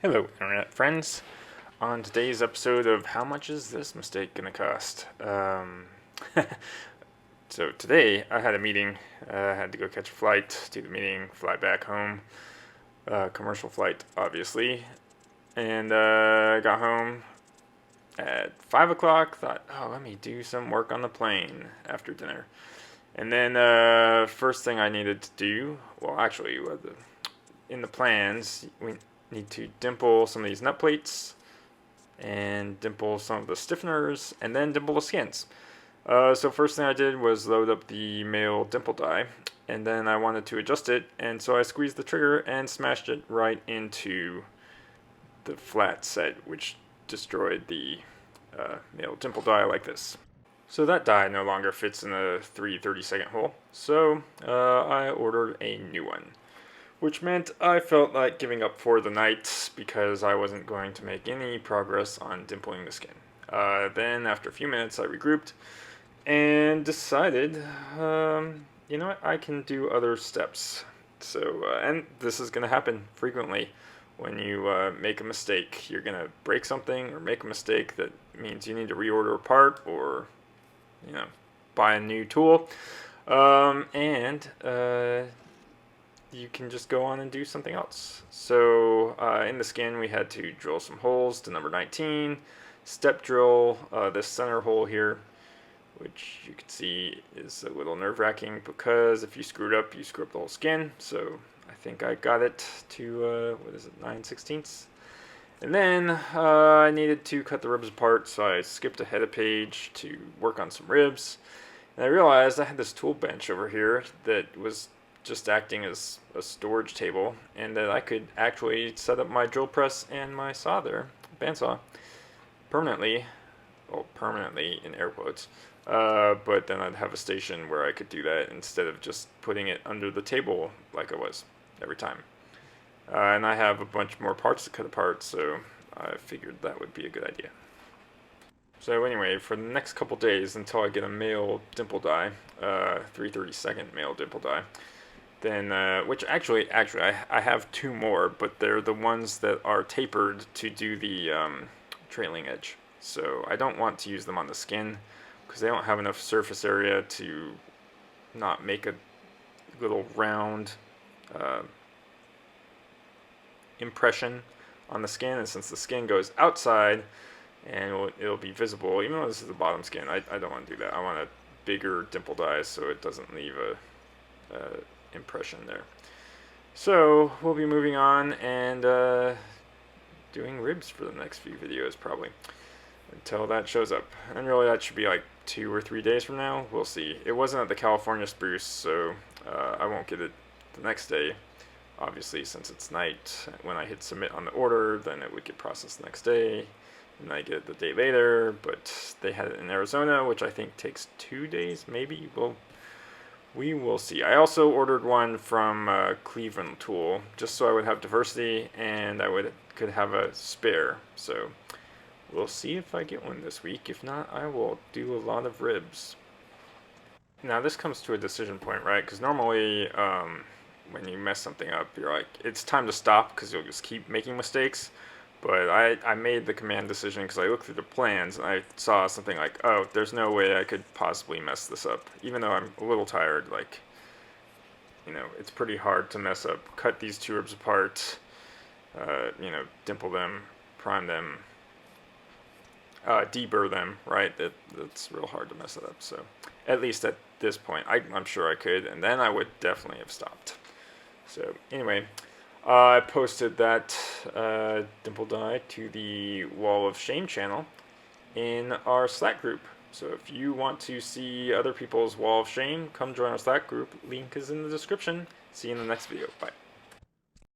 Hello, Internet friends. On today's episode of How Much Is This Mistake Gonna Cost? So today I had a meeting. I had to go catch a flight, do the meeting, fly back home. Commercial flight, obviously. And I got home at 5 o'clock. Thought, oh, let me do some work on the plane after dinner. And then first thing I needed to do, well, actually, in the plans, we need to dimple some of these nutplates and dimple some of the stiffeners and then dimple the skins. So first thing I did was load up the male dimple die, and then I wanted to adjust it, and so I squeezed the trigger and smashed it right into the flat set, which destroyed the male dimple die like this. So that die no longer fits in a 3/32 hole, so I ordered a new one, which meant I felt like giving up for the night because I wasn't going to make any progress on dimpling the skin. Then, after a few minutes, I regrouped and decided, you know what, I can do other steps. So, and this is going to happen frequently. When you make a mistake, you're going to break something or make a mistake that means you need to reorder a part or, buy a new tool. And you can just go on and do something else. So in the skin we had to drill some holes to number 19, step drill this center hole here, which you can see is a little nerve-wracking because if you screw it up, you screw up the whole skin. So I think I got it to, 9/16. And then I needed to cut the ribs apart, so I skipped ahead a page to work on some ribs. And I realized I had this tool bench over here that was just acting as a storage table, and that I could actually set up my drill press and my saw there, bandsaw, permanently, well, permanently in air quotes, but then I'd have a station where I could do that instead of just putting it under the table like I was every time. And I have a bunch more parts to cut apart, so I figured that would be a good idea. So anyway, for the next couple days until I get a male dimple die, 3/32 male dimple die, then which actually I have two more, but they're the ones that are tapered to do the trailing edge. So I don't want to use them on the skin because they don't have enough surface area to not make a little round impression on the skin. And since the skin goes outside and it'll be visible, even though this is the bottom skin, I don't want to do that. I want a bigger dimple die so it doesn't leave a impression there. So we'll be moving on and doing ribs for the next few videos probably until that shows up, and really that should be like 2 or 3 days from now. We'll see. It wasn't at the California Spruce, so I won't get it the next day, obviously, since it's night. When I hit submit on the order, then it would get processed the next day, and I get it the day later. But they had it in Arizona, which I think takes 2 days, maybe. Well, we will see. I also ordered one from Cleveland Tool, just so I would have diversity and I could have a spare. So we'll see if I get one this week. If not, I will do a lot of ribs. Now this comes to a decision point, right? Because normally when you mess something up, you're like, it's time to stop because you'll just keep making mistakes. But I made the command decision because I looked through the plans and I saw something like, oh, there's no way I could possibly mess this up. Even though I'm a little tired, like, it's pretty hard to mess up. Cut these two ribs apart, dimple them, prime them, deburr them, right? That's real hard to mess it up. So at least at this point, I'm sure I could, and then I would definitely have stopped. So anyway, I posted that dimple die to the Wall of Shame channel in our Slack group. So if you want to see other people's Wall of Shame, come join our Slack group. Link is in the description. See you in the next video. Bye.